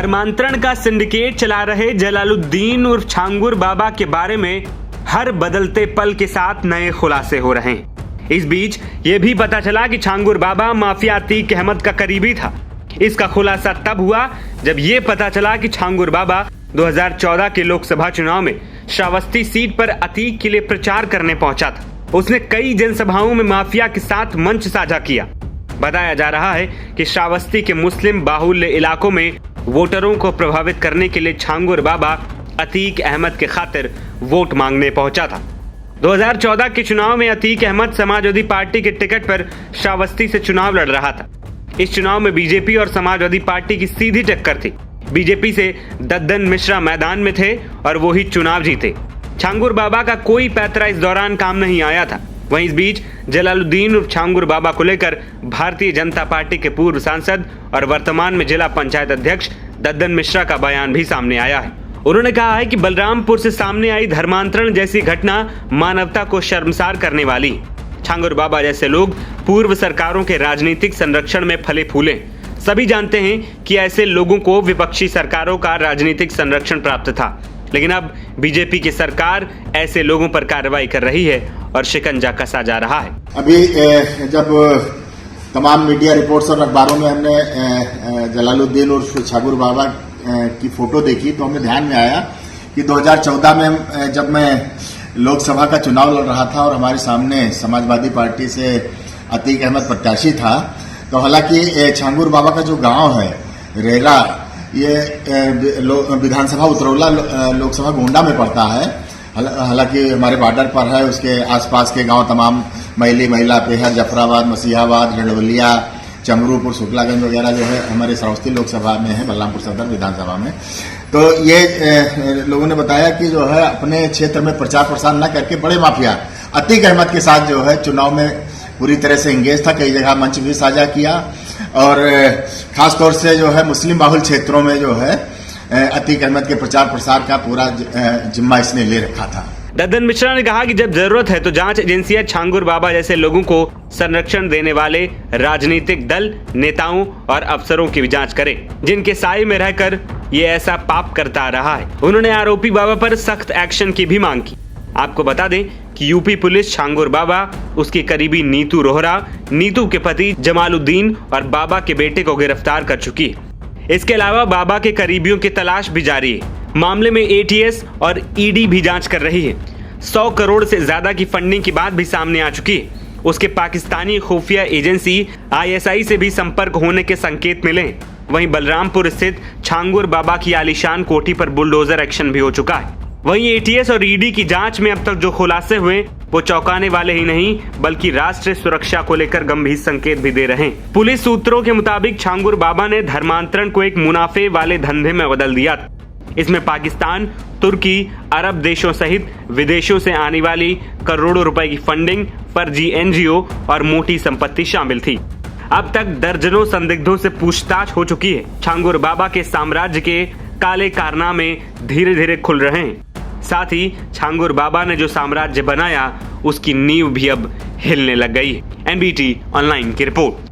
धर्मांतरण का सिंडिकेट चला रहे जलालुद्दीन उर्फ छांगुर बाबा के बारे में हर बदलते पल के साथ नए खुलासे हो रहे हैं। इस बीच ये भी पता चला कि छांगुर बाबा माफिया अतीक अहमद का करीबी था। इसका खुलासा तब हुआ जब ये पता चला कि छांगुर बाबा 2014 के लोकसभा चुनाव में श्रावस्ती सीट पर अतीक के लिए प्रचार करने पहुंचा था। उसने कई जनसभाओं में माफिया के साथ मंच साझा किया। बताया जा रहा है कि श्रावस्ती के मुस्लिम बाहुल्य इलाकों में वोटरों को प्रभावित करने के लिए छांगुर बाबा अतीक अहमद के खातिर वोट मांगने पहुंचा था। 2014 के चुनाव में अतीक अहमद समाजवादी पार्टी के टिकट पर श्रावस्ती से चुनाव लड़ रहा था। इस चुनाव में बीजेपी और समाजवादी पार्टी की सीधी टक्कर थी। बीजेपी से दद्दन मिश्रा मैदान में थे और वो ही चुनाव जीते। छांगुर बाबा का कोई पैतरा इस दौरान काम नहीं आया था। वहीं इस बीच जलालुद्दीन उर्फ छांगुर बाबा को लेकर भारतीय जनता पार्टी के पूर्व सांसद और वर्तमान में जिला पंचायत अध्यक्ष दद्दन मिश्रा का बयान भी सामने आया है। उन्होंने कहा है कि बलरामपुर से सामने आई धर्मांतरण जैसी घटना मानवता को शर्मसार करने वाली। छांगुर बाबा जैसे लोग पूर्व सरकारों के राजनीतिक संरक्षण में फले फूले। सभी जानते हैं कि ऐसे लोगों को विपक्षी सरकारों का राजनीतिक संरक्षण प्राप्त था, लेकिन अब बीजेपी की सरकार ऐसे लोगों पर कार्रवाई कर रही है और शिकंजा कसा जा रहा है। अभी जब तमाम मीडिया रिपोर्ट्स और अखबारों में हमने जलालुद्दीन उर्फ छांगुर बाबा की फोटो देखी तो हमें ध्यान में आया कि 2014 में जब मैं लोकसभा का चुनाव लड़ रहा था और हमारे सामने समाजवादी पार्टी से अतीक अहमद प्रत्याशी था, तो हालांकि छांगुर बाबा का जो गांव है रेरा, ये विधानसभा उतरौला लोकसभा गोंडा में पड़ता है। हालांकि हमारे बॉर्डर पर है। उसके आसपास के गांव तमाम मैली, महिला, पेहर, जफराबाद, मसीहाबाद, रेडवलिया, चमरूपुर, शुक्लागंज वगैरह जो है हमारे श्रावस्ती लोकसभा में है, बलरामपुर सदर विधानसभा में। तो ये लोगों ने बताया कि जो है अपने क्षेत्र में प्रचार प्रसार न करके बड़े माफिया अतीक अहमद के साथ जो है चुनाव में पूरी तरह से एंगेज था। कई जगह मंच भी साझा किया और खासतौर से जो है मुस्लिम बाहुल क्षेत्रों में जो है अतीक अहमद के प्रचार प्रसार का पूरा जिम्मा इसने ले रखा था। दद्दन मिश्रा ने कहा कि जब जरूरत है तो जांच एजेंसियां छांगुर बाबा जैसे लोगों को संरक्षण देने वाले राजनीतिक दल, नेताओं और अफसरों की भी जांच करें, जिनके साए में रहकर ये ऐसा पाप करता रहा है। उन्होंने आरोपी बाबा पर सख्त एक्शन की भी मांग की। आपको बता दें कि यूपी पुलिस छांगुर बाबा, उसकी करीबी नीतू रोहरा, नीतू के पति जमालुद्दीन और बाबा के बेटे को गिरफ्तार कर चुकी है। इसके अलावा बाबा के करीबियों की तलाश भी जारी है। मामले में एटीएस और ईडी भी जांच कर रही है। 100 करोड़ से ज्यादा की फंडिंग की बात भी सामने आ चुकी है। उसके पाकिस्तानी खुफिया एजेंसी ISI से भी संपर्क होने के संकेत मिले हैं। वहीं बलरामपुर स्थित छांगुर बाबा की आलीशान कोठी पर बुलडोजर एक्शन भी हो चुका है। वहीं एटीएस और ईडी की जांच में अब तक जो खुलासे हुए वो चौंकाने वाले ही नहीं बल्कि राष्ट्रीय सुरक्षा को लेकर गंभीर संकेत भी दे रहे हैं। पुलिस सूत्रों के मुताबिक छांगुर बाबा ने धर्मांतरण को एक मुनाफे वाले धंधे में बदल दिया था। इसमें पाकिस्तान, तुर्की, अरब देशों सहित विदेशों से आने वाली करोड़ों रुपए की फंडिंग, फर्जी NGO और मोटी संपत्ति शामिल थी। अब तक दर्जनों संदिग्धों से पूछताछ हो चुकी है। छांगुर बाबा के साम्राज्य के काले कारनामे धीरे धीरे खुल रहे हैं। साथ ही छांगुर बाबा ने जो साम्राज्य बनाया उसकी नींव भी अब हिलने लग गई है। NBT ऑनलाइन की रिपोर्ट।